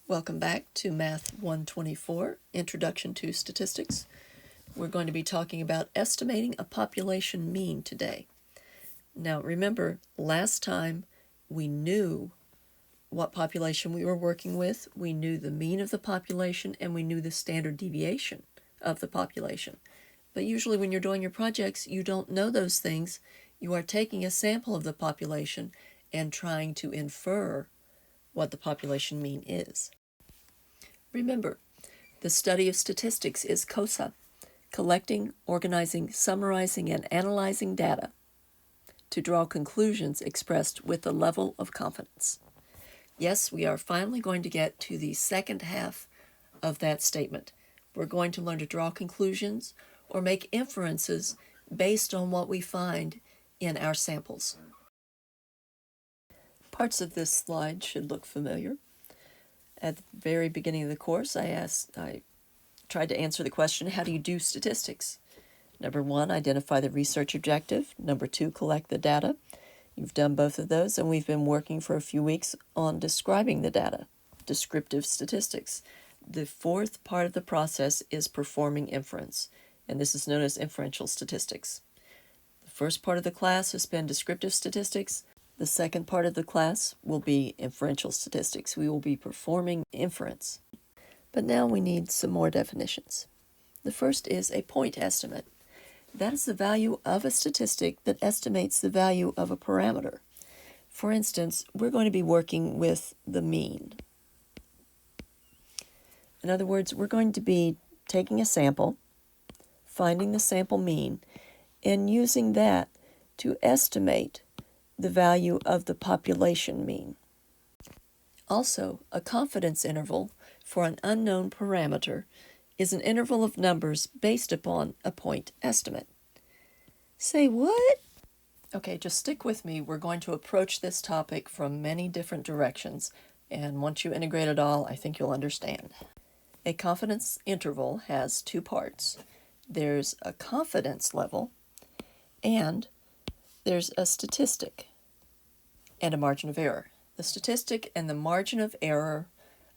Welcome back to Math 124, Introduction to Statistics. We're going to be talking about estimating a population mean today. Now remember, last time we knew what population we were working with, we knew the mean of the population, and we knew the standard deviation of the population. But usually when you're doing your projects, you don't know those things. You are taking a sample of the population and trying to infer what the population mean is. Remember, the study of statistics is COSA, collecting, organizing, summarizing, and analyzing data to draw conclusions expressed with a level of confidence. Yes, we are finally going to get to the second half of that statement. We're going to learn to draw conclusions or make inferences based on what we find in our samples. Parts of this slide should look familiar. At the very beginning of the course, I tried to answer the question, how do you do statistics? Number 1, identify the research objective. Number 2, collect the data. You've done both of those, and we've been working for a few weeks on describing the data, descriptive statistics. The fourth part of the process is performing inference, and this is known as inferential statistics. The first part of the class has been descriptive statistics. The second part of the class will be inferential statistics. We will be performing inference. But now we need some more definitions. The first is a point estimate. That is the value of a statistic that estimates the value of a parameter. For instance, we're going to be working with the mean. In other words, we're going to be taking a sample, finding the sample mean, and using that to estimate the value of the population mean. Also, a confidence interval for an unknown parameter is an interval of numbers based upon a point estimate. Say what? Okay, just stick with me. We're going to approach this topic from many different directions, and once you integrate it all, I think you'll understand. A confidence interval has two parts. There's a confidence level, and there's a statistic and a margin of error. The statistic and the margin of error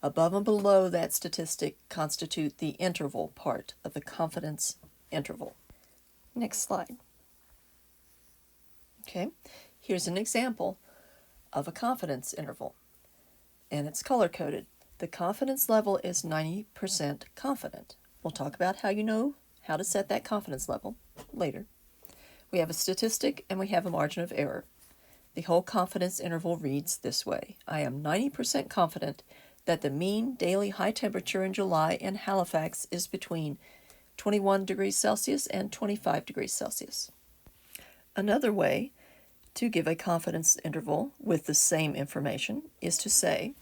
above and below that statistic constitute the interval part of the confidence interval. Next slide. Okay, here's an example of a confidence interval, and it's color-coded. The confidence level is 90% confident. We'll talk about how you know how to set that confidence level later. We have a statistic and we have a margin of error. The whole confidence interval reads this way. I am 90% confident that the mean daily high temperature in July in Halifax is between 21 degrees Celsius and 25 degrees Celsius. Another way to give a confidence interval with the same information is to say,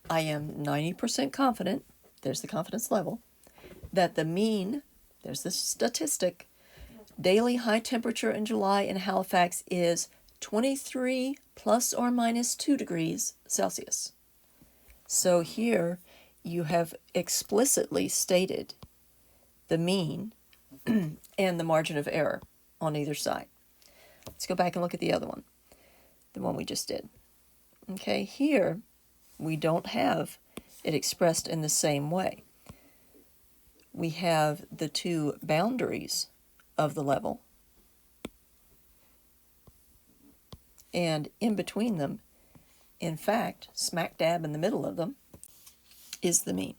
I am 90% confident, there's the confidence level, that the mean, there's the statistic, daily high temperature in July in Halifax is 23 plus or minus 2 degrees Celsius. So here you have explicitly stated the mean and the margin of error on either side. Let's go back and look at the other one, the one we just did. Okay, here we don't have it expressed in the same way. We have the two boundaries of the level, and in between them, in fact, smack dab in the middle of them, is the mean.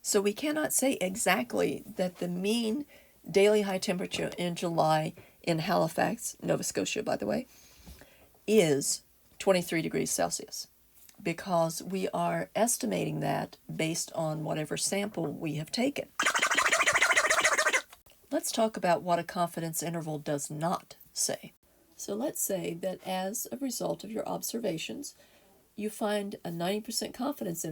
So we cannot say exactly that the mean daily high temperature in July in Halifax, Nova Scotia, by the way, is 23 degrees Celsius, because we are estimating that based on whatever sample we have taken. Let's talk about what a confidence interval does not say. So let's say that as a result of your observations, you find a 90% confidence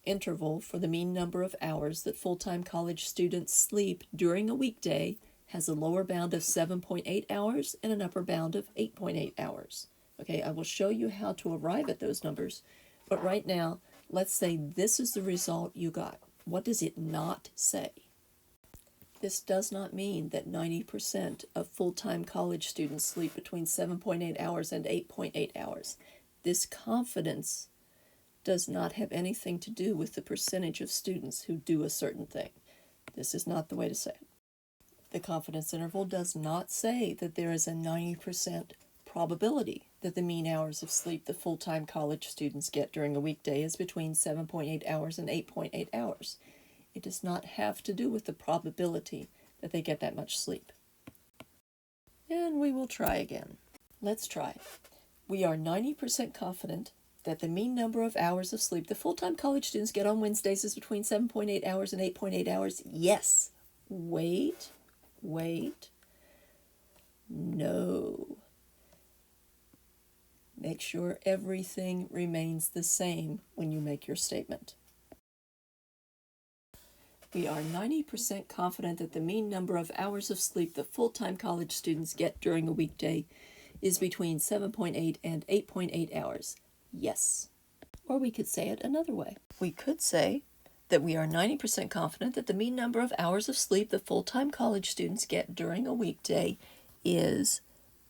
interval for the mean number of hours that full-time college students sleep during a weekday has a lower bound of 7.8 hours and an upper bound of 8.8 hours. Okay, I will show you how to arrive at those numbers, but right now, let's say this is the result you got. What does it not say? This does not mean that 90% of full-time college students sleep between 7.8 hours and 8.8 hours. This confidence does not have anything to do with the percentage of students who do a certain thing. This is not the way to say it. The confidence interval does not say that there is a 90% probability that the mean hours of sleep the full-time college students get during a weekday is between 7.8 hours and 8.8 hours. It does not have to do with the probability that they get that much sleep. And we will try again. Let's try. We are 90% confident that the mean number of hours of sleep the full-time college students get on Wednesdays is between 7.8 hours and 8.8 hours. Yes. Wait. No. Make sure everything remains the same when you make your statement. We are 90% confident that the mean number of hours of sleep that full-time college students get during a weekday is between 7.8 and 8.8 hours. Yes. Or we could say it another way. We could say that we are 90% confident that the mean number of hours of sleep that full-time college students get during a weekday is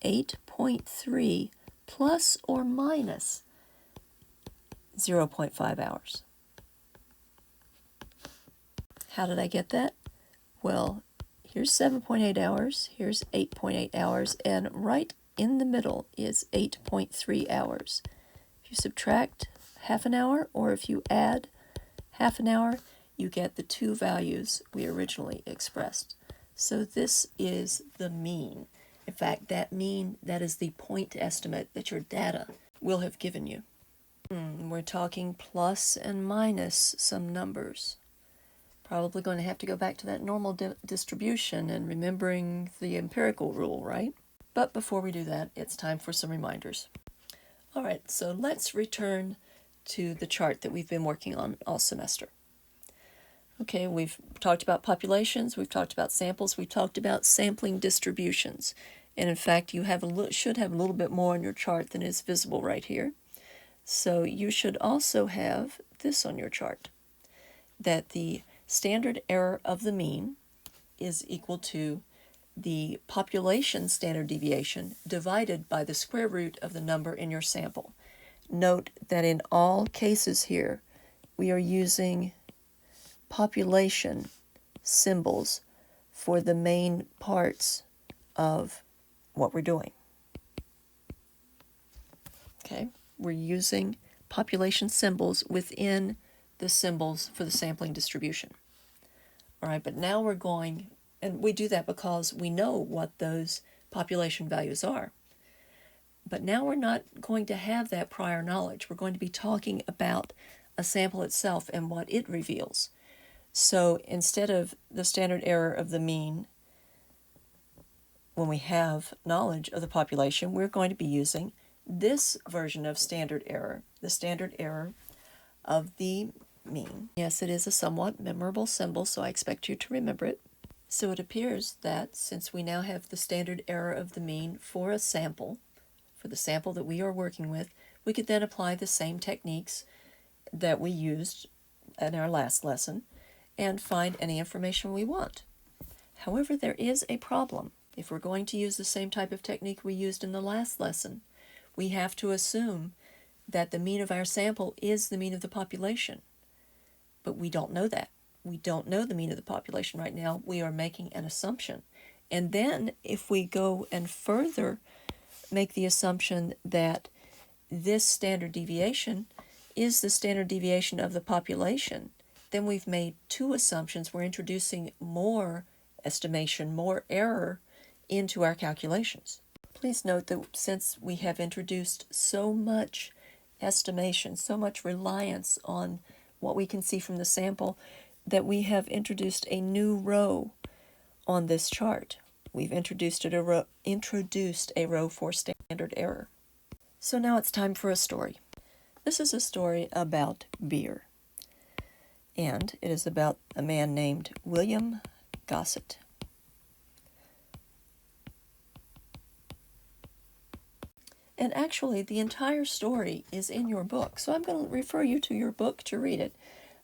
8.3 plus or minus 0.5 hours. How did I get that? Well, here's 7.8 hours, here's 8.8 hours, and right in the middle is 8.3 hours. If you subtract half an hour, or if you add half an hour, you get the two values we originally expressed. So this is the mean. In fact, that is the point estimate that your data will have given you. We're talking plus and minus some numbers. Probably going to have to go back to that normal distribution and remembering the empirical rule, right? But before we do that, it's time for some reminders. All right, so let's return to the chart that we've been working on all semester. Okay, we've talked about populations, we've talked about samples, we've talked about sampling distributions. And in fact, you should have a little bit more on your chart than is visible right here. So you should also have this on your chart, that the standard error of the mean is equal to the population standard deviation divided by the square root of the number in your sample. Note that in all cases here, we are using population symbols for the main parts of what we're doing. Okay, we're using population symbols within the symbols for the sampling distribution. All right, but now we're going, and we do that because we know what those population values are. But now we're not going to have that prior knowledge. We're going to be talking about a sample itself and what it reveals. So instead of the standard error of the mean, when we have knowledge of the population, we're going to be using this version of standard error, the standard error of the mean. Yes, it is a somewhat memorable symbol, so I expect you to remember it. So it appears that since we now have the standard error of the mean for a sample, for the sample that we are working with, we could then apply the same techniques that we used in our last lesson and find any information we want. However, there is a problem. If we're going to use the same type of technique we used in the last lesson, we have to assume that the mean of our sample is the mean of the population. But we don't know that. We don't know the mean of the population right now. We are making an assumption. And then if we go and further make the assumption that this standard deviation is the standard deviation of the population, then we've made two assumptions. We're introducing more estimation, more error into our calculations. Please note that since we have introduced so much estimation, so much reliance on what we can see from the sample, that we have introduced a new row on this chart. We've introduced a row for standard error. So now it's time for a story. This is a story about beer, and it is about a man named William Gossett. And actually, the entire story is in your book, so I'm going to refer you to your book to read it.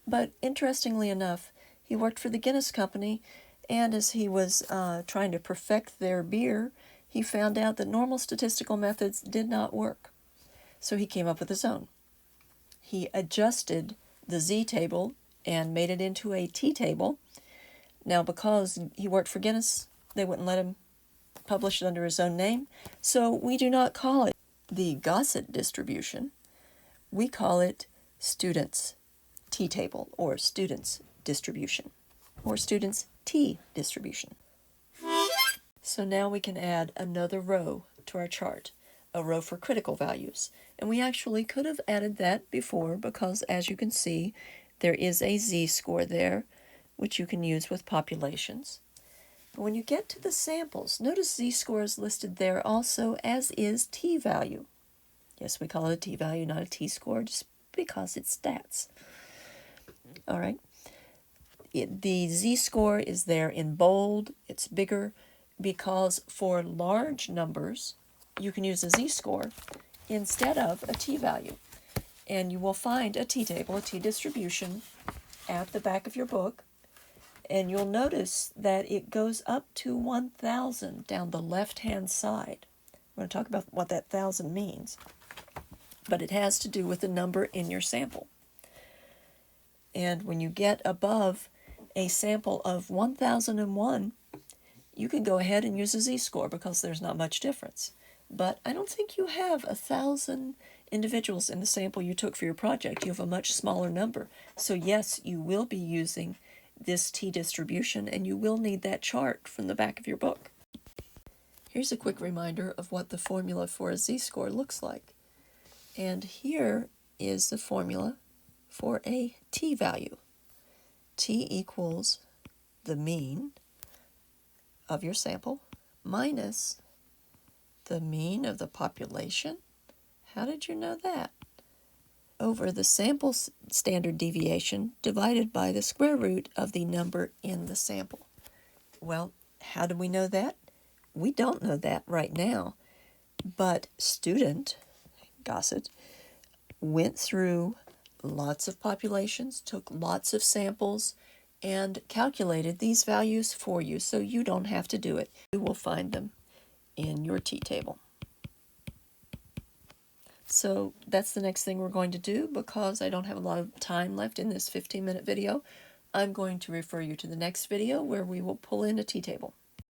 But interestingly enough, he worked for the Guinness Company, and as he was trying to perfect their beer, he found out that normal statistical methods did not work. So he came up with his own. he adjusted the Z table and made it into a T table. Now, because he worked for Guinness, they wouldn't let him publish it under his own name, so we do not call it the Gossett distribution. We call it students T table, or students distribution, or students T distribution. So now we can add another row to our chart, a row for critical values. And we actually could have added that before because, as you can see, there is a z-score there, which you can use with populations. But when you get to the samples, notice z-score is listed there also, as is t-value. Yes, we call it a t-value, not a t-score, just because it's stats. All right. The z-score is there in bold. It's bigger because for large numbers, you can use a z-score instead of a t-value. And you will find a t-table, a t-distribution, at the back of your book. And you'll notice that it goes up to 1,000 down the left-hand side. We're going to talk about what that 1,000 means. But it has to do with the number in your sample. And when you get above a sample of 1,001, you can go ahead and use a z-score because there's not much difference. But I don't think you have 1,000 individuals in the sample you took for your project. You have a much smaller number. So yes, you will be using this t-distribution, and you will need that chart from the back of your book. Here's a quick reminder of what the formula for a z-score looks like. And here is the formula for a t-value. T equals the mean of your sample minus the mean of the population. How did you know that? Over the sample standard deviation divided by the square root of the number in the sample. Well, how do we know that? We don't know that right now, but student Gossett went through lots of populations, took lots of samples, and calculated these values for you, so you don't have to do it. You will find them in your t-table. So that's the next thing we're going to do. Because I don't have a lot of time left in this 15-minute video, I'm going to refer you to the next video where we will pull in a t-table.